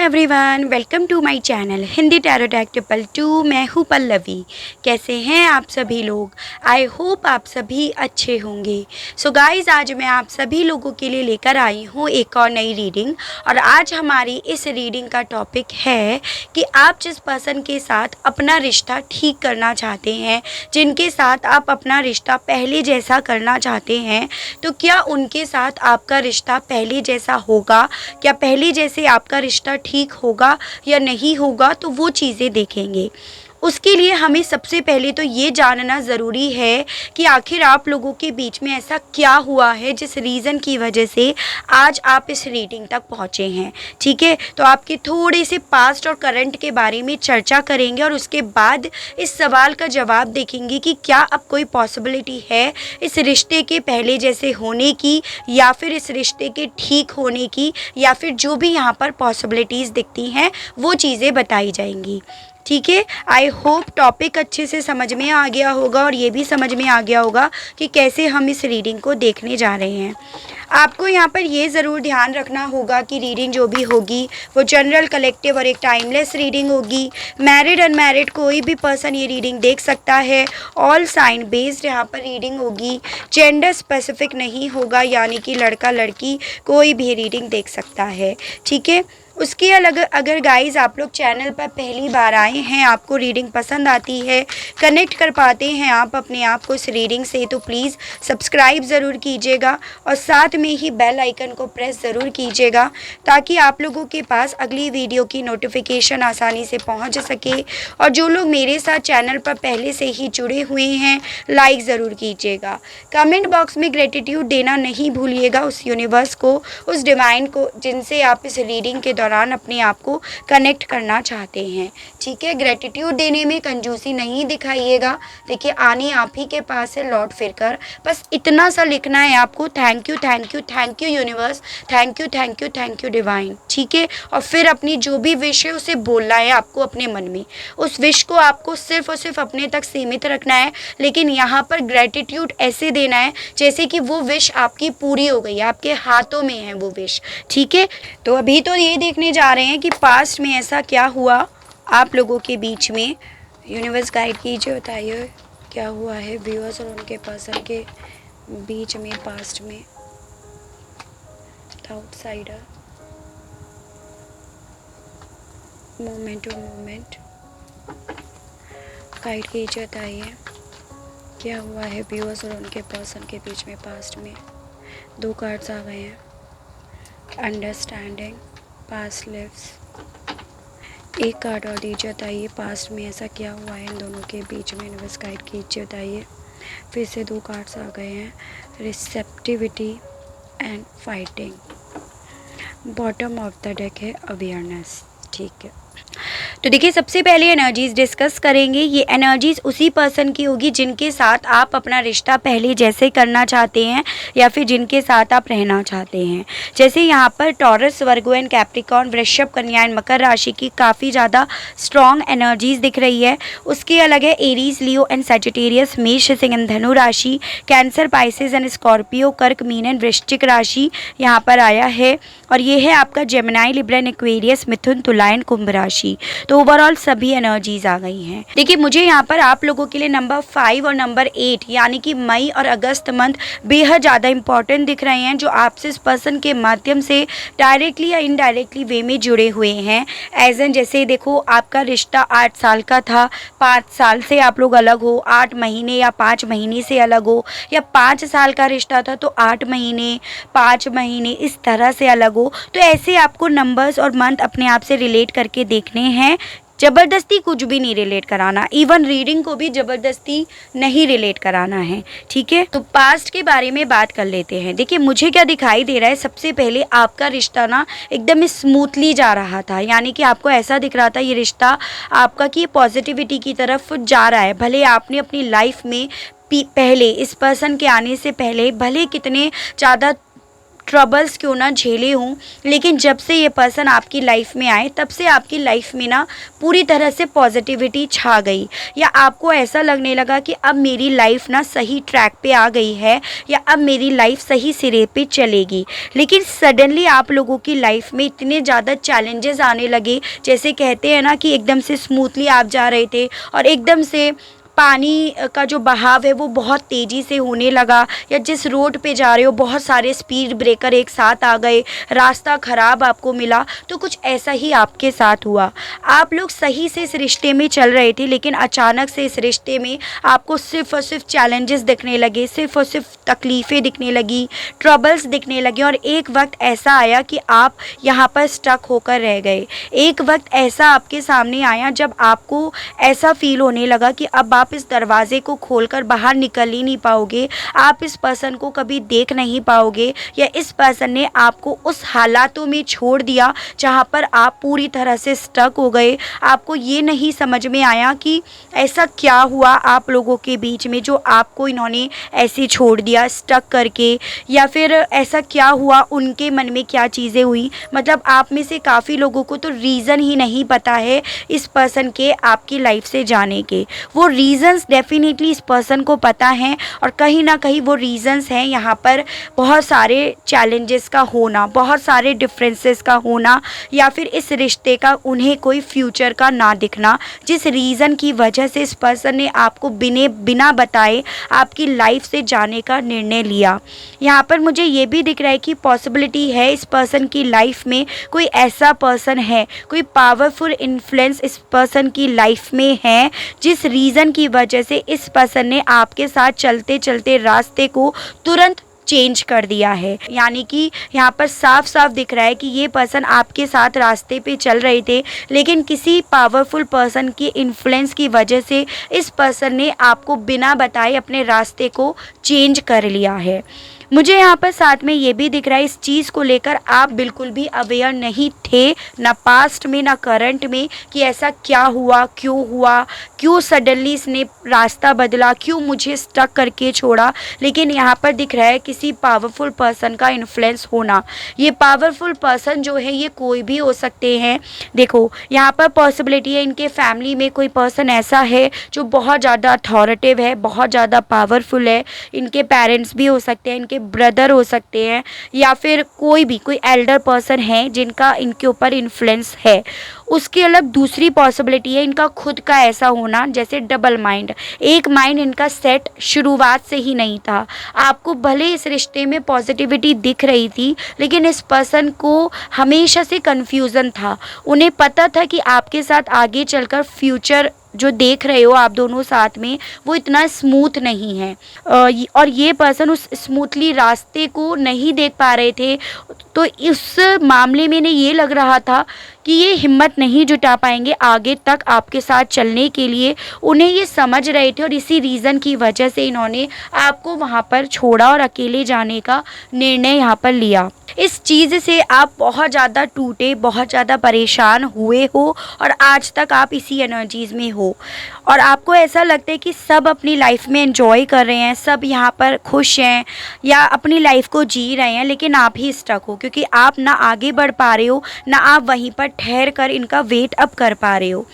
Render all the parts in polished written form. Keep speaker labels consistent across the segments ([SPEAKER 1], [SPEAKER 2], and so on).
[SPEAKER 1] Everyone, welcome to my channel Hindi tarot deck triple 2। मैं हूँ पल्लवी। कैसे हैं आप सभी लोग? आई होप आप सभी अच्छे होंगे। सो गाइस, आज मैं आप सभी लोगों के लिए लेकर आई हूँ एक और नई रीडिंग। और आज हमारी इस रीडिंग का टॉपिक है कि आप जिस पर्सन के साथ अपना रिश्ता ठीक करना चाहते हैं, जिनके साथ आप अपना रिश्ता पहले जैसा करना चाहते हैं, तो क्या उनके साथ आपका रिश्ता पहले जैसा होगा? क्या पहले जैसे आपका रिश्ता ठीक होगा या नहीं होगा? तो वो चीज़ें देखेंगे। उसके लिए हमें सबसे पहले तो ये जानना ज़रूरी है कि आखिर आप लोगों के बीच में ऐसा क्या हुआ है जिस रीज़न की वजह से आज आप इस रीडिंग तक पहुँचे हैं। ठीक है, तो आपके थोड़े से पास्ट और करंट के बारे में चर्चा करेंगे और उसके बाद इस सवाल का जवाब देखेंगे कि क्या अब कोई पॉसिबिलिटी है इस रिश्ते के पहले जैसे होने की, या फिर इस रिश्ते के ठीक होने की, या फिर जो भी यहाँ पर पॉसिबिलिटीज़ दिखती हैं वो चीज़ें बताई जाएंगी। ठीक है, आई होप टॉपिक अच्छे से समझ में आ गया होगा और ये भी समझ में आ गया होगा कि कैसे हम इस रीडिंग को देखने जा रहे हैं। आपको यहाँ पर ये ज़रूर ध्यान रखना होगा कि रीडिंग जो भी होगी वो जनरल, कलेक्टिव और एक टाइमलेस रीडिंग होगी। मैरिड अनमैरिड कोई भी पर्सन ये रीडिंग देख सकता है। ऑल साइन बेस्ड यहाँ पर रीडिंग होगी। जेंडर स्पेसिफिक नहीं होगा, यानी कि लड़का लड़की कोई भी रीडिंग देख सकता है। ठीक है, उसके अलग अगर गाइस आप लोग चैनल पर पहली बार आए हैं, आपको रीडिंग पसंद आती है, कनेक्ट कर पाते हैं आप अपने आप को इस रीडिंग से, तो प्लीज़ सब्सक्राइब ज़रूर कीजिएगा और साथ में ही बेल आइकन को प्रेस ज़रूर कीजिएगा ताकि आप लोगों के पास अगली वीडियो की नोटिफिकेशन आसानी से पहुंच सके। और जो लोग मेरे साथ चैनल पर पहले से ही जुड़े हुए हैं, लाइक ज़रूर कीजिएगा। कमेंट बॉक्स में ग्रेटिट्यूड देना नहीं भूलिएगा उस यूनिवर्स को, उस डिवाइन को जिनसे आप इस रीडिंग के दौरान अपने आप को कनेक्ट करना चाहते हैं। ठीक है, ग्रेटिट्यूड देने में कंजूसी नहीं दिखाइएगा। देखिए, आने आप ही के पास है लौट फिर कर। बस इतना सा लिखना है आपको, thank you thank you thank you universe, thank you thank you thank you divine. ठीक है, और फिर अपनी जो भी विश है उसे बोलना है आपको अपने मन में। उस विश को आपको सिर्फ और सिर्फ अपने तक सीमित रखना है, लेकिन यहाँ पर ग्रेटिट्यूड ऐसे देना है जैसे कि वो विश आपकी पूरी हो गई, आपके हाथों में है वो विश। ठीक है, तो अभी तो ये देखने जा रहे हैं कि पास्ट में ऐसा क्या हुआ आप लोगों के बीच में। यूनिवर्स गाइड कीजिए, बताइए क्या हुआ है व्यूअर्स और उनके पर्सन के बीच में पास्ट में। Outsider, moment to moment guide कीजिए, बताइए क्या हुआ है व्यूअर्स और उनके पर्सन के बीच में पास्ट में। 2 कार्ड्स आ गए हैं, अंडरस्टैंडिंग, पास्ट लिव्स। एक कार्ड और दीजिए, बताइए पास्ट में ऐसा क्या हुआ है इन दोनों के बीच में। यूनिवर्स गाइड कीजिए, बताइए। फिर से 2 कार्ड्स आ गए हैं, receptivity and fighting. Bottom of the deck है अवेयरनेस। ठीक है, तो देखिए सबसे पहले एनर्जीज डिस्कस करेंगे। ये एनर्जीज उसी पर्सन की होगी जिनके साथ आप अपना रिश्ता पहले जैसे करना चाहते हैं या फिर जिनके साथ आप रहना चाहते हैं। जैसे यहाँ पर टॉरस, वर्गो एंड कैप्रिकॉर्न, वृषभ, कन्या एंड मकर राशि की काफ़ी ज़्यादा स्ट्रॉन्ग एनर्जीज दिख रही है। उसके अलग है एरीज, लियो एंड सजिटेरियस, मेष, सिंह एंड धनु राशि, कैंसर, पाइसेस एंड स्कॉर्पियो, कर्क, मीन एंड वृश्चिक राशि यहाँ पर आया है। और ये है आपका जेमिनाई, लिब्रा एंड एक्वेरियस, मिथुन, तुला एंड कुंभ राशि। तो ओवरऑल सभी एनर्जीज आ गई हैं। देखिए, मुझे यहाँ पर आप लोगों के लिए नंबर 5 और नंबर 8 यानी कि मई और अगस्त मंथ बेहद ज़्यादा इंपॉर्टेंट दिख रहे हैं, जो आपसे इस पर्सन के माध्यम से डायरेक्टली या इनडायरेक्टली वे में जुड़े हुए हैं। एज एन जैसे देखो, आपका रिश्ता 8 साल का था, 5 साल से आप लोग अलग हो, 8 महीने या 5 महीने से अलग हो, या 5 साल का रिश्ता था तो 8 महीने 5 महीने इस तरह से अलग हो। तो ऐसे आपको नंबर्स और मंथ अपने आप से रिलेट करके देखने हैं। ज़बरदस्ती कुछ भी नहीं रिलेट कराना, इवन रीडिंग को भी ज़बरदस्ती नहीं रिलेट कराना है। ठीक है, तो पास्ट के बारे में बात कर लेते हैं। देखिए, मुझे क्या दिखाई दे रहा है, सबसे पहले आपका रिश्ता ना एकदम स्मूथली जा रहा था, यानी कि आपको ऐसा दिख रहा था ये रिश्ता आपका कि पॉजिटिविटी की तरफ जा रहा है। भले आपने अपनी लाइफ में पहले इस पर्सन के आने से पहले भले कितने ज़्यादा ट्रबल्स क्यों ना झेले हों, लेकिन जब से ये पर्सन आपकी लाइफ में आए तब से आपकी लाइफ में ना पूरी तरह से पॉजिटिविटी छा गई, या आपको ऐसा लगने लगा कि अब मेरी लाइफ ना सही ट्रैक पे आ गई है, या अब मेरी लाइफ सही सिरे पे चलेगी। लेकिन सडनली आप लोगों की लाइफ में इतने ज़्यादा चैलेंजेस आने लगे, जैसे कहते हैं ना कि एकदम से स्मूथली आप जा रहे थे और एकदम से पानी का जो बहाव है वो बहुत तेज़ी से होने लगा, या जिस रोड पे जा रहे हो बहुत सारे स्पीड ब्रेकर एक साथ आ गए, रास्ता ख़राब आपको मिला। तो कुछ ऐसा ही आपके साथ हुआ। आप लोग सही से इस रिश्ते में चल रहे थे, लेकिन अचानक से इस रिश्ते में आपको सिर्फ़ और सिर्फ चैलेंजेस दिखने लगे, सिर्फ़ और सिर्फ तकलीफ़ें दिखने लगी, ट्रबल्स दिखने लगे। और एक वक्त ऐसा आया कि आप यहाँ पर स्टक होकर रह गए। एक वक्त ऐसा आपके सामने आया जब आपको ऐसा फील होने लगा कि अब आप इस दरवाजे को खोलकर बाहर निकल ही नहीं पाओगे, आप इस पर्सन को कभी देख नहीं पाओगे, या इस पर्सन ने आपको उस हालातों में छोड़ दिया जहाँ पर आप पूरी तरह से स्टक हो गए। आपको ये नहीं समझ में आया कि ऐसा क्या हुआ आप लोगों के बीच में जो आपको इन्होंने ऐसे छोड़ दिया स्टक करके, या फिर ऐसा क्या हुआ, उनके मन में क्या चीज़ें हुई। मतलब आप में से काफ़ी लोगों को तो रीज़न ही नहीं पता है इस पर्सन के आपकी लाइफ से जाने के। वो रीज़न्स डेफिनेटली इस पर्सन को पता हैं, और कहीं ना कहीं वो रीज़न्स हैं यहाँ पर बहुत सारे चैलेंजेस का होना, बहुत सारे डिफरेंसेस का होना, या फिर इस रिश्ते का उन्हें कोई फ्यूचर का ना दिखना, जिस रीज़न की वजह से इस पर्सन ने आपको बिना बताए आपकी लाइफ से जाने का निर्णय लिया। यहाँ पर मुझे ये भी दिख रहा है कि पॉसिबिलिटी है इस पर्सन की लाइफ में कोई ऐसा पर्सन है, कोई पावरफुल इन्फ्लुएंस इस पर्सन की लाइफ में है, जिस रीज़न की वजह से इस पर्सन ने आपके साथ चलते चलते रास्ते को तुरंत चेंज कर दिया है। यानी कि यहाँ पर साफ साफ दिख रहा है कि ये पर्सन आपके साथ रास्ते पे चल रहे थे, लेकिन किसी पावरफुल पर्सन की इन्फ्लुएंस की वजह से इस पर्सन ने आपको बिना बताए अपने रास्ते को चेंज कर लिया है। मुझे यहाँ पर साथ में ये भी दिख रहा है इस चीज़ को लेकर आप बिल्कुल भी अवेयर नहीं थे, ना पास्ट में ना करंट में, कि ऐसा क्या हुआ, क्यों सडनली इसने रास्ता बदला, क्यों मुझे स्टक करके छोड़ा। लेकिन यहाँ पर दिख रहा है किसी पावरफुल पर्सन का इन्फ्लुएंस होना। ये पावरफुल पर्सन जो है ये कोई भी हो सकते हैं। देखो यहाँ पर पॉसिबिलिटी है इनके फैमिली में कोई पर्सन ऐसा है जो बहुत ज़्यादा अथॉरिटिव है, बहुत ज़्यादा पावरफुल है। इनके पेरेंट्स भी हो सकते हैं, इनके ब्रदर हो सकते हैं, या फिर कोई एल्डर पर्सन है जिनका इनके ऊपर इन्फ्लुएंस है। उसके अलग दूसरी पॉसिबिलिटी है इनका खुद का ऐसा होना, जैसे डबल माइंड। एक माइंड इनका सेट शुरुआत से ही नहीं था। आपको भले इस रिश्ते में पॉजिटिविटी दिख रही थी, लेकिन इस पर्सन को हमेशा से कन्फ्यूज़न था। उन्हें पता था कि आपके साथ आगे चलकर फ्यूचर जो देख रहे हो आप दोनों साथ में वो इतना स्मूथ नहीं है, और ये पर्सन उस स्मूथली रास्ते को नहीं देख पा रहे थे। तो इस मामले में इन्हें ये लग रहा था कि ये हिम्मत नहीं जुटा पाएंगे आगे तक आपके साथ चलने के लिए। उन्हें ये समझ रहे थे, और इसी रीज़न की वजह से इन्होंने आपको वहाँ पर छोड़ा और अकेले जाने का निर्णय यहाँ पर लिया। इस चीज़ से आप बहुत ज़्यादा टूटे, बहुत ज़्यादा परेशान हुए हो, और आज तक आप इसी एनर्जीज़ में हो, और आपको ऐसा लगता है कि सब अपनी लाइफ में एंजॉय कर रहे हैं, सब यहाँ पर खुश हैं या अपनी लाइफ को जी रहे हैं, लेकिन आप ही स्टक हो, क्योंकि आप ना आगे बढ़ पा रहे हो, ना आप वहीं पर ठहर कर इनका वेट अप कर पा रहे हो।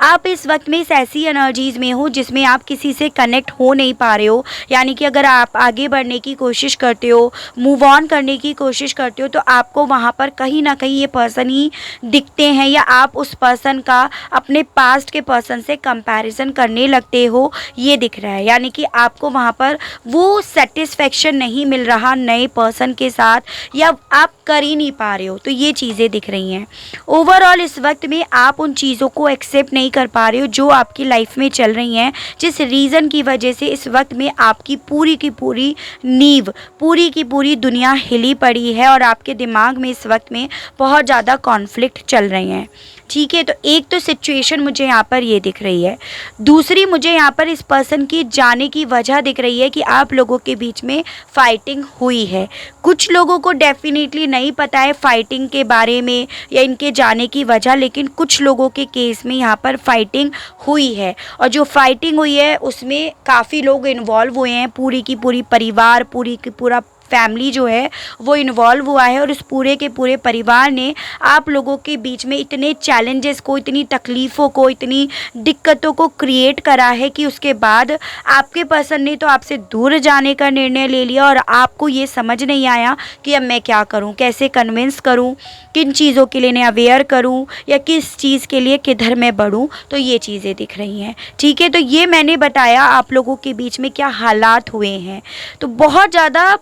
[SPEAKER 1] आप इस वक्त में इस ऐसी एनर्जीज़ में हो जिसमें आप किसी से कनेक्ट हो नहीं पा रहे हो। यानी कि अगर आप आगे बढ़ने की कोशिश करते हो, मूव ऑन करने की कोशिश करते हो, तो आपको वहाँ पर कहीं ना कहीं ये पर्सन ही दिखते हैं, या आप उस पर्सन का अपने पास्ट के पर्सन से कंपैरिजन करने लगते हो, ये दिख रहा है। यानी कि आपको वहाँ पर वो सेटिस्फेक्शन नहीं मिल रहा नए पर्सन के साथ, या आप कर ही नहीं पा रहे हो। तो ये चीज़ें दिख रही हैं। ओवरऑल इस वक्त में आप उन चीज़ों को एक्सेप्ट नहीं कर पा रहे हो जो आपकी लाइफ में चल रही हैं, जिस रीज़न की वजह से इस वक्त में आपकी पूरी की पूरी नींव, पूरी की पूरी दुनिया हिली पड़ी है, और आपके दिमाग में इस वक्त में बहुत ज़्यादा कॉन्फ्लिक्ट चल रही हैं। ठीक है, तो एक तो सिचुएशन मुझे यहाँ पर ये दिख रही है। दूसरी मुझे यहाँ पर इस पर्सन की जाने की वजह दिख रही है कि आप लोगों के बीच में फाइटिंग हुई है। कुछ लोगों को डेफिनेटली नहीं पता है फाइटिंग के बारे में या इनके जाने की वजह, लेकिन कुछ लोगों के केस में यहाँ पर फाइटिंग हुई है, और जो फाइटिंग हुई है उसमें काफ़ी लोग इन्वॉल्व हुए हैं, पूरी की पूरी परिवार, पूरी की पूरा फैमिली जो है वो इन्वॉल्व हुआ है और उस पूरे के पूरे परिवार ने आप लोगों के बीच में इतने चैलेंजेस को, इतनी तकलीफ़ों को, इतनी दिक्कतों को क्रिएट करा है कि उसके बाद आपके पर्सन ने तो आपसे दूर जाने का निर्णय ले लिया और आपको ये समझ नहीं आया कि अब मैं क्या करूं, कैसे कन्विंस करूं, किन चीज़ों के लिए इन्हें अवेयर करूं या किस चीज़ के लिए किधर मैं बढ़ूं। तो ये चीज़ें दिख रही हैं। ठीक है, तो ये मैंने बताया आप लोगों के बीच में क्या हालात हुए हैं। तो बहुत ज़्यादा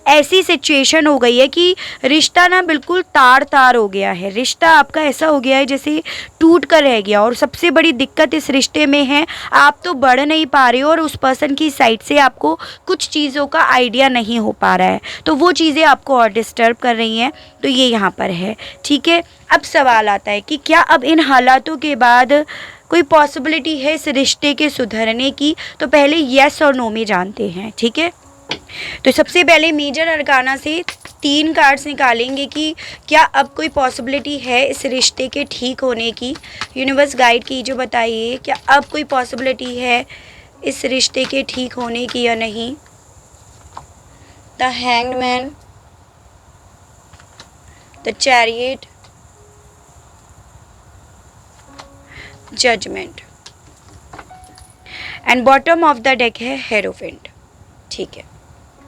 [SPEAKER 1] ऐसी सिचुएशन हो गई है कि रिश्ता ना बिल्कुल तार तार हो गया है। रिश्ता आपका ऐसा हो गया है जैसे टूट कर रह गया। और सबसे बड़ी दिक्कत इस रिश्ते में है, आप तो बढ़ नहीं पा रहे हो और उस पर्सन की साइड से आपको कुछ चीज़ों का आइडिया नहीं हो पा रहा है। तो वो चीज़ें आपको और डिस्टर्ब कर रही हैं। तो ये यहाँ पर है। ठीक है, अब सवाल आता है कि क्या अब इन हालातों के बाद कोई पॉसिबिलिटी है इस रिश्ते के सुधरने की। तो पहले येस और नो में जानते हैं। ठीक है, तो सबसे पहले मेजर अरकाना से 3 कार्ड्स निकालेंगे कि क्या अब कोई पॉसिबिलिटी है इस रिश्ते के ठीक होने की। यूनिवर्स गाइड कीजिए, बताइए क्या अब कोई पॉसिबिलिटी है इस रिश्ते के ठीक होने की या नहीं। The hanged man, the chariot, judgement and bottom of the deck है हेरोफेंट। ठीक है,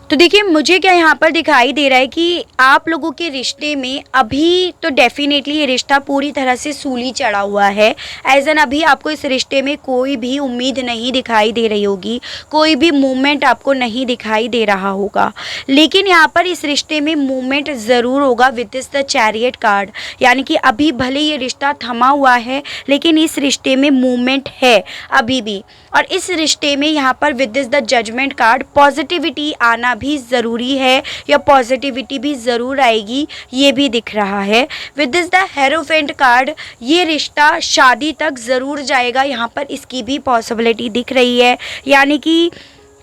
[SPEAKER 1] तो देखिए मुझे क्या यहाँ पर दिखाई दे रहा है कि आप लोगों के रिश्ते में अभी तो डेफिनेटली ये रिश्ता पूरी तरह से सूली चढ़ा हुआ है। एज एन अभी आपको इस रिश्ते में कोई भी उम्मीद नहीं दिखाई दे रही होगी, कोई भी मूवमेंट आपको नहीं दिखाई दे रहा होगा। लेकिन यहाँ पर इस रिश्ते में मूवमेंट ज़रूर होगा with this the chariot card. यानी कि अभी भले ये रिश्ता थमा हुआ है लेकिन इस रिश्ते में मूवमेंट है अभी भी। और इस रिश्ते में यहाँ पर with this the judgement card positivity आना भी ज़रूरी है या पॉजिटिविटी भी ज़रूर आएगी, ये भी दिख रहा है। With this the hierophant card ये रिश्ता शादी तक ज़रूर जाएगा, यहाँ पर इसकी भी पॉसिबिलिटी दिख रही है। यानी कि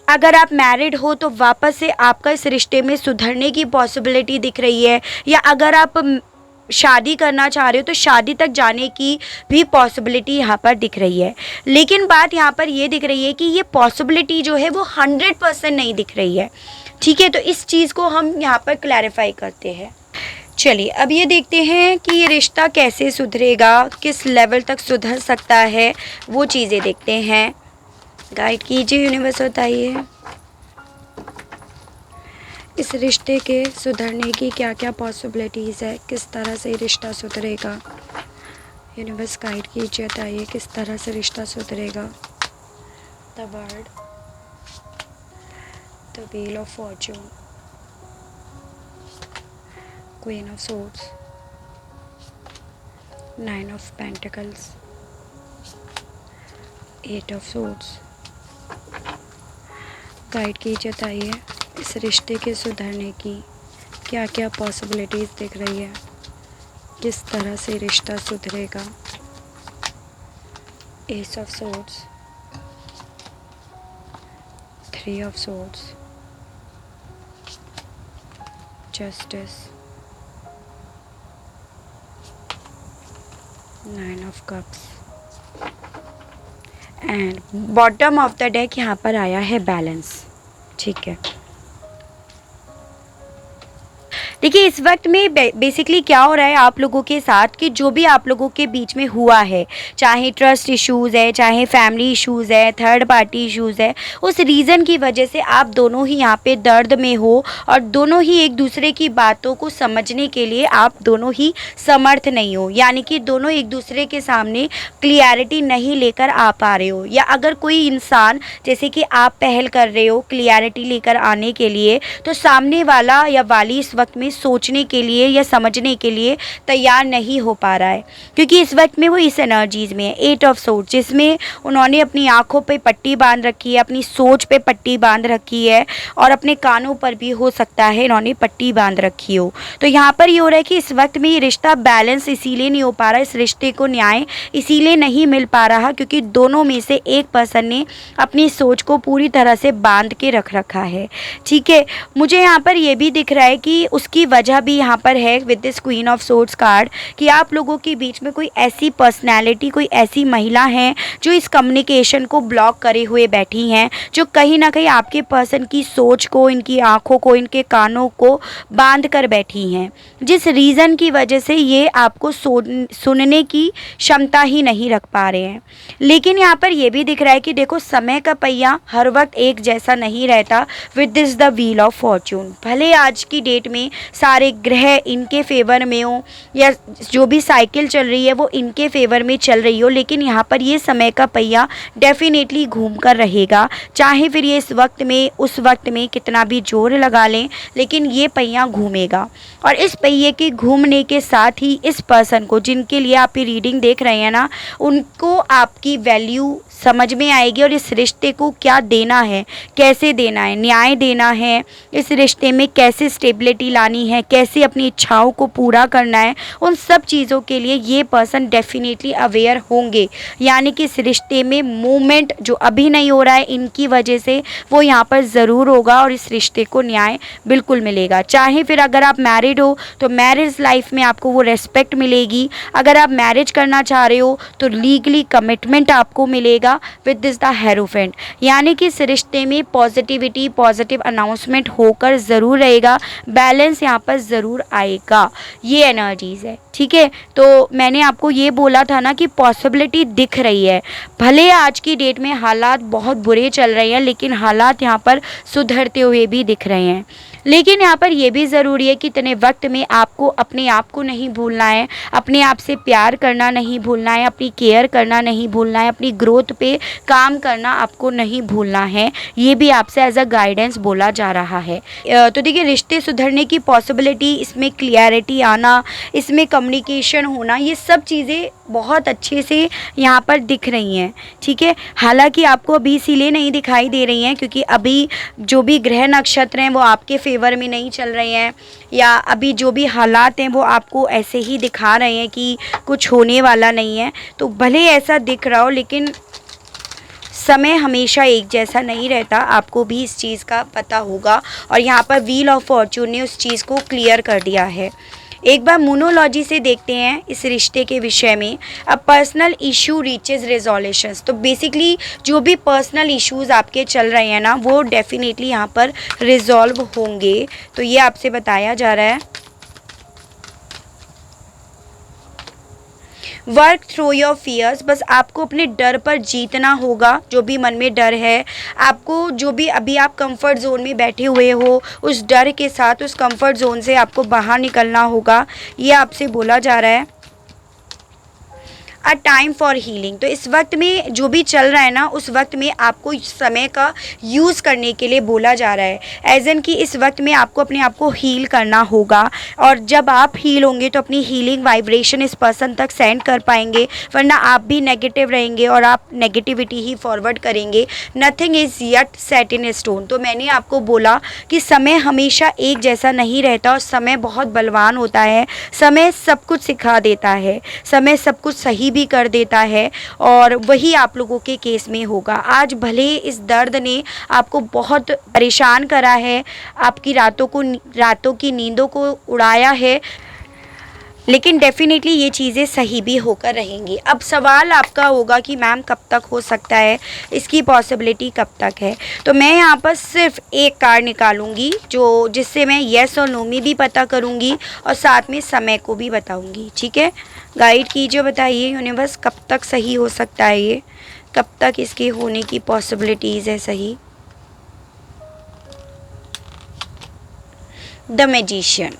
[SPEAKER 1] अगर आप मैरिड हो तो वापस से आपका इस रिश्ते में सुधरने की पॉसिबिलिटी दिख रही है, या अगर आप शादी करना चाह रहे हो तो शादी तक जाने की भी पॉसिबिलिटी यहाँ पर दिख रही है। लेकिन बात यहाँ पर ये दिख रही है कि ये पॉसिबिलिटी जो है वो 100% नहीं दिख रही है। ठीक है, तो इस चीज़ को हम यहाँ पर क्लैरिफाई करते हैं। चलिए अब ये देखते हैं कि ये रिश्ता कैसे सुधरेगा, किस लेवल तक सुधर सकता है, वो चीज़ें देखते हैं। गाइड कीजिए यूनिवर्स, बताइए इस रिश्ते के सुधरने की क्या क्या पॉसिबिलिटीज़ है, किस तरह से रिश्ता सुधरेगा। यूनिवर्स गाइड कीजिए, बताइए किस तरह से रिश्ता सुधरेगा। The world, the wheel of Fortune, queen of swords, 9 of pentacles, 8 of swords. Guide कीजिए, बताइए इस रिश्ते के सुधरने की क्या क्या पॉसिबिलिटीज़ दिख रही है, किस तरह से रिश्ता सुधरेगा। S of swords, 3 of swords, justice, 9 of cups and bottom of the deck यहाँ पर आया है बैलेंस। ठीक है, देखिए इस वक्त में बेसिकली क्या हो रहा है आप लोगों के साथ कि जो भी आप लोगों के बीच में हुआ है, चाहे ट्रस्ट इश्यूज़ है, चाहे फैमिली इश्यूज़ है, थर्ड पार्टी इश्यूज़ है, उस रीज़न की वजह से आप दोनों ही यहाँ पे दर्द में हो और दोनों ही एक दूसरे की बातों को समझने के लिए आप दोनों ही समर्थ नहीं हो। यानी कि दोनों एक दूसरे के सामने क्लियरिटी नहीं लेकर आ पा रहे हो, या अगर कोई इंसान जैसे कि आप पहल कर रहे हो क्लियरिटी लेकर आने के लिए, तो सामने वाला या वाली इस वक्त में सोचने के लिए या समझने के लिए तैयार नहीं हो पा रहा है, क्योंकि इस वक्त में वो इस एनर्जीज़ में है। 8 ऑफ सोर्ड्स, जिसमें उन्होंने अपनी आंखों पे पट्टी बांध रखी है, अपनी सोच पे पट्टी बांध रखी है और अपने कानों पर भी हो सकता है इन्होंने पट्टी बांध रखी हो। तो यहाँ पर ये हो रहा है कि इस वक्त में ये रिश्ता बैलेंस इसीलिए नहीं हो पा रहा, इस रिश्ते को न्याय इसीलिए नहीं मिल पा रहा क्योंकि दोनों में से एक पर्सन ने अपनी सोच को पूरी तरह से बांध के रख रखा है। ठीक है, मुझे यहाँ पर ये भी दिख रहा है कि उसकी उसकी वजह भी यहाँ पर है with this queen of swords card कि आप लोगों के बीच में कोई ऐसी पर्सनैलिटी, कोई ऐसी महिला है जो इस कम्युनिकेशन को ब्लॉक करे हुए बैठी हैं, जो कहीं ना कहीं आपके पर्सन की सोच को, इनकी आँखों को, इनके कानों को बांध कर बैठी हैं, जिस रीज़न की वजह से ये आपको सुनने की क्षमता ही नहीं रख पा रहे हैं। लेकिन यहाँ पर ये भी दिख रहा है कि देखो, समय का पहिया हर वक्त एक जैसा नहीं रहता with this the wheel of Fortune. भले आज की डेट में सारे ग्रह इनके फेवर में हो या जो भी साइकिल चल रही है वो इनके फेवर में चल रही हो, लेकिन यहाँ पर ये समय का पहिया डेफिनेटली घूम कर रहेगा। चाहे फिर ये इस वक्त में उस वक्त में कितना भी जोर लगा लें, लेकिन ये पहिया घूमेगा। और इस पहिए के घूमने के साथ ही इस पर्सन को, जिनके लिए आप ये रीडिंग देख रहे हैं ना, उनको आपकी वैल्यू समझ में आएगी और इस रिश्ते को क्या देना है, कैसे देना है, न्याय देना है, इस रिश्ते में कैसे स्टेबिलिटी लानी है, कैसे अपनी इच्छाओं को पूरा करना है, उन सब चीज़ों के लिए ये पर्सन डेफिनेटली अवेयर होंगे। यानी कि इस रिश्ते में मूवमेंट जो अभी नहीं हो रहा है इनकी वजह से, वो यहाँ पर ज़रूर होगा और इस रिश्ते को न्याय बिल्कुल मिलेगा। चाहे फिर अगर आप मैरिड हो तो मैरिज लाइफ में आपको वो रेस्पेक्ट मिलेगी, अगर आप मैरिज करना चाह रहे हो तो लीगली कमिटमेंट आपको मिलेगा विद दिस द हेरोफेंट। यानी कि इस रिश्ते में पॉजिटिविटी, पॉजिटिव अनाउंसमेंट होकर ज़रूर रहेगा, बैलेंस यहाँ पर ज़रूर आएगा। ये एनर्जीज़ है, ठीक है। तो मैंने आपको ये बोला था ना कि पॉसिबिलिटी दिख रही है। भले आज की डेट में हालात बहुत बुरे चल रहे हैं, लेकिन हालात यहाँ पर सुधरते हुए भी दिख रहे हैं। लेकिन यहाँ पर यह भी ज़रूरी है कि इतने वक्त में आपको अपने आप को नहीं भूलना है, अपने आप से प्यार करना नहीं भूलना है, अपनी केयर करना नहीं भूलना है, अपनी ग्रोथ पे काम करना आपको नहीं भूलना है। ये भी आपसे एज अ गाइडेंस बोला जा रहा है। तो देखिए, रिश्ते सुधरने की पॉसिबिलिटी, इसमें क्लियरिटी आना, इसमें कम्युनिकेशन होना, ये सब चीज़ें बहुत अच्छे से यहाँ पर दिख रही हैं, ठीक है। हालांकि आपको अभी इसीलिए नहीं दिखाई दे रही हैं क्योंकि अभी जो भी ग्रह नक्षत्र हैं वो आपके फेवर में नहीं चल रहे हैं, या अभी जो भी हालात हैं वो आपको ऐसे ही दिखा रहे हैं कि कुछ होने वाला नहीं है। तो भले ऐसा दिख रहा हो, लेकिन समय हमेशा एक जैसा नहीं रहता, आपको भी इस चीज़ का पता होगा। और यहाँ पर व्हील ऑफ फॉर्चून ने उस चीज़ को क्लियर कर दिया है। एक बार मोनोलॉजी से देखते हैं इस रिश्ते के विषय में। अब पर्सनल इशू रीचेस रेजोल्यूशंस, तो बेसिकली जो भी पर्सनल इश्यूज़ आपके चल रहे हैं ना, वो डेफिनेटली यहाँ पर रिजॉल्व होंगे। तो ये आपसे बताया जा रहा है। वर्क थ्रू योर फियर्स, बस आपको अपने डर पर जीतना होगा। जो भी मन में डर है आपको, जो भी अभी आप कंफर्ट जोन में बैठे हुए हो, उस डर के साथ उस कंफर्ट जोन से आपको बाहर निकलना होगा। ये आपसे बोला जा रहा है। अ टाइम फॉर हीलिंग, तो इस वक्त में जो भी चल रहा है ना, उस वक्त में आपको समय का यूज़ करने के लिए बोला जा रहा है। एज एन कि इस वक्त में आपको अपने आप को हील करना होगा, और जब आप हील होंगे तो अपनी हीलिंग वाइब्रेशन इस पर्सन तक सेंड कर पाएंगे, वरना आप भी नेगेटिव रहेंगे और आप नेगेटिविटी ही फॉरवर्ड करेंगे। Nothing is yet set in stone. तो मैंने आपको बोला कि समय हमेशा एक जैसा नहीं रहता और समय बहुत बलवान होता है। समय सब कुछ सिखा देता है, समय सब कुछ सही भी कर देता है, और वही आप लोगों के केस में होगा। आज भले इस दर्द ने आपको बहुत परेशान करा है, आपकी रातों की नींदों को उड़ाया है, लेकिन डेफिनेटली ये चीज़ें सही भी होकर रहेंगी। अब सवाल आपका होगा कि मैम कब तक हो सकता है, इसकी पॉसिबिलिटी कब तक है। तो मैं यहाँ पर सिर्फ एक कार्ड निकालूंगी जिससे मैं येस और नो में भी पता करूँगी और साथ में समय को भी बताऊँगी, ठीक है। गाइड कीजिए, बताइए यूनिवर्स कब तक सही हो सकता है, ये कब तक इसके होने की पॉसिबिलिटीज़ है सही। द मैजिशियन,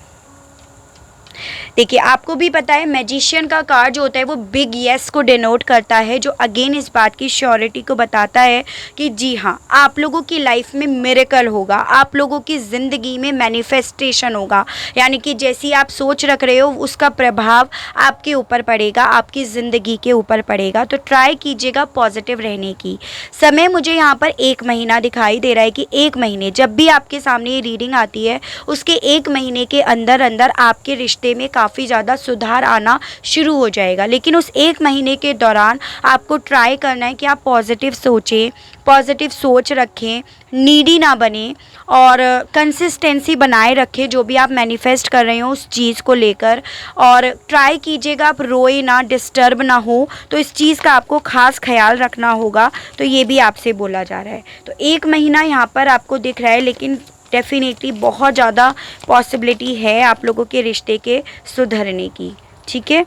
[SPEAKER 1] देखिए आपको भी पता है मैजिशियन का कार्ड जो होता है वो बिग येस को डिनोट करता है, जो अगेन इस बात की श्योरिटी को बताता है कि जी हाँ, आप लोगों की लाइफ में मिरेकल होगा, आप लोगों की ज़िंदगी में मैनिफेस्टेशन होगा। यानी कि जैसी आप सोच रख रहे हो उसका प्रभाव आपके ऊपर पड़ेगा, आपकी ज़िंदगी के ऊपर पड़ेगा। तो ट्राई कीजिएगा पॉजिटिव रहने की। समय मुझे यहाँ पर 1 महीना दिखाई दे रहा है कि 1 महीने, जब भी आपके सामने ये रीडिंग आती है उसके 1 महीने के अंदर अंदर आपके रिश्ते रिश्ते में काफ़ी ज़्यादा सुधार आना शुरू हो जाएगा। लेकिन उस 1 महीने के दौरान आपको ट्राई करना है कि आप पॉजिटिव सोचें, पॉजिटिव सोच रखें, नीडी ना बने और कंसिस्टेंसी बनाए रखें जो भी आप मैनिफेस्ट कर रहे हो उस चीज़ को लेकर। और ट्राई कीजिएगा आप रोए ना, डिस्टर्ब ना हो, तो इस चीज़ का आपको ख़ास ख्याल रखना होगा। तो ये भी आपसे बोला जा रहा है। तो 1 महीना यहाँ पर आपको दिख रहा है, लेकिन डेफिनेटली बहुत ज़्यादा पॉसिबिलिटी है आप लोगों के रिश्ते के सुधरने की। ठीक है,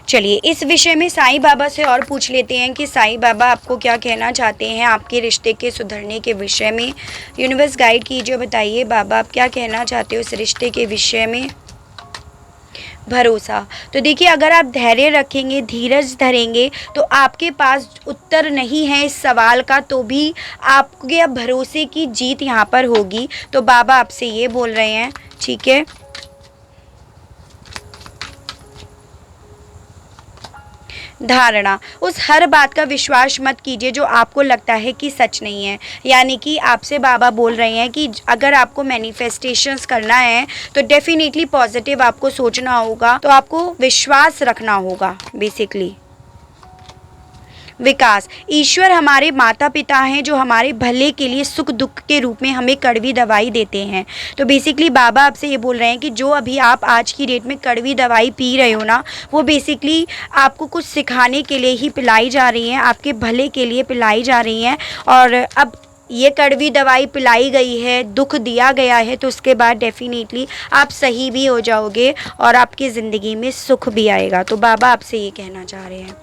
[SPEAKER 1] चलिए इस विषय में साईं बाबा से और पूछ लेते हैं कि साईं बाबा आपको क्या कहना चाहते हैं आपके रिश्ते के सुधरने के विषय में। यूनिवर्स गाइड कीजिए, बताइए बाबा आप क्या कहना चाहते हो इस रिश्ते के विषय में। भरोसा। तो देखिए, अगर आप धैर्य रखेंगे, धीरज धरेंगे, तो आपके पास उत्तर नहीं है इस सवाल का, तो भी आपके भरोसे की जीत यहाँ पर होगी। तो बाबा आपसे ये बोल रहे हैं, ठीक है। धारणा, उस हर बात का विश्वास मत कीजिए जो आपको लगता है कि सच नहीं है। यानी कि आपसे बाबा बोल रहे हैं कि अगर आपको मैनिफेस्टेशंस करना है तो डेफिनेटली पॉजिटिव आपको सोचना होगा, तो आपको विश्वास रखना होगा बेसिकली। विकास, ईश्वर हमारे माता पिता हैं जो हमारे भले के लिए सुख दुख के रूप में हमें कड़वी दवाई देते हैं। तो बेसिकली बाबा आपसे ये बोल रहे हैं कि जो अभी आप आज की डेट में कड़वी दवाई पी रहे हो ना, वो बेसिकली आपको कुछ सिखाने के लिए ही पिलाई जा रही हैं, आपके भले के लिए पिलाई जा रही हैं। और अब ये कड़वी दवाई पिलाई गई है, दुख दिया गया है, तो उसके बाद डेफिनेटली आप सही भी हो जाओगे और आपकी ज़िंदगी में सुख भी आएगा। तो बाबा आपसे ये कहना चाह रहे हैं।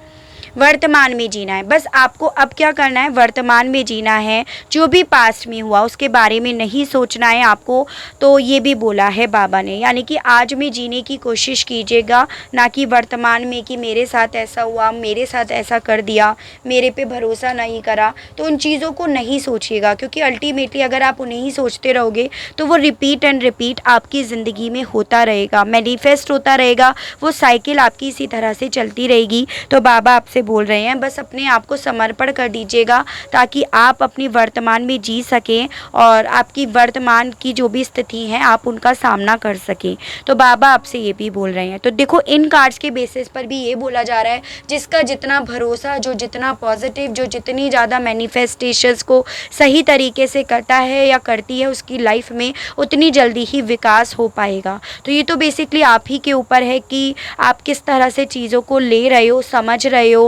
[SPEAKER 1] वर्तमान में जीना है, बस आपको अब क्या करना है, वर्तमान में जीना है। जो भी पास्ट में हुआ उसके बारे में नहीं सोचना है आपको। तो ये भी बोला है बाबा ने, यानी कि आज में जीने की कोशिश कीजिएगा, ना कि वर्तमान में कि मेरे साथ ऐसा हुआ, मेरे साथ ऐसा कर दिया, मेरे पे भरोसा नहीं करा। तो उन चीज़ों को नहीं सोचिएगा, क्योंकि अल्टीमेटली अगर आप उन्हें ही सोचते रहोगे तो वो रिपीट एंड रिपीट आपकी ज़िंदगी में होता रहेगा, मैनिफेस्ट होता रहेगा, वो साइकिल आपकी इसी तरह से चलती रहेगी। तो बाबा आपसे बोल रहे हैं बस अपने आप को समर्पण कर दीजिएगा, ताकि आप अपनी वर्तमान में जी सकें और आपकी वर्तमान की जो भी स्थिति है आप उनका सामना कर सकें। तो बाबा आपसे ये भी बोल रहे हैं। तो देखो, इन कार्ड्स के बेसिस पर भी ये बोला जा रहा है, जिसका जितना भरोसा, जो जितना पॉजिटिव, जो जितनी ज़्यादा मैनिफेस्टेशंस को सही तरीके से करता है या करती है, उसकी लाइफ में उतनी जल्दी ही विकास हो पाएगा। तो ये तो बेसिकली आप ही के ऊपर है कि आप किस तरह से चीज़ों को ले रहे हो, समझ रहे हो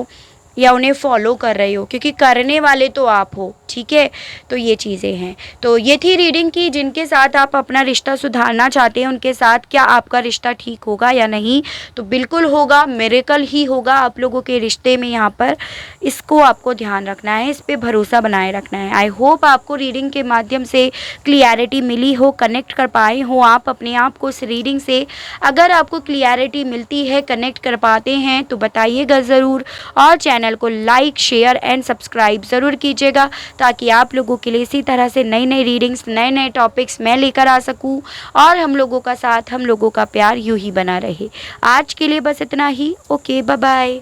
[SPEAKER 1] या उन्हें फॉलो कर रहे हो, क्योंकि करने वाले तो आप हो। ठीक है, तो ये चीज़ें हैं। तो ये थी रीडिंग की जिनके साथ आप अपना रिश्ता सुधारना चाहते हैं, उनके साथ क्या आपका रिश्ता ठीक होगा या नहीं। तो बिल्कुल होगा, मिरेकल ही होगा आप लोगों के रिश्ते में। यहाँ पर इसको आपको ध्यान रखना है, इस पे भरोसा बनाए रखना है। आई होप आपको रीडिंग के माध्यम से क्लियरिटी मिली हो, कनेक्ट कर पाए हो आप अपने आप को इस रीडिंग से। अगर आपको क्लियरिटी मिलती है, कनेक्ट कर पाते हैं, तो बताइएगा ज़रूर। और चैनल को लाइक, शेयर एंड सब्सक्राइब ज़रूर कीजिएगा, ताकि आप लोगों के लिए इसी तरह से नई नई रीडिंग्स, नए नए टॉपिक्स मैं लेकर आ सकूं और हम लोगों का साथ, हम लोगों का प्यार यूं ही बना रहे। आज के लिए बस इतना ही। Okay, bye bye.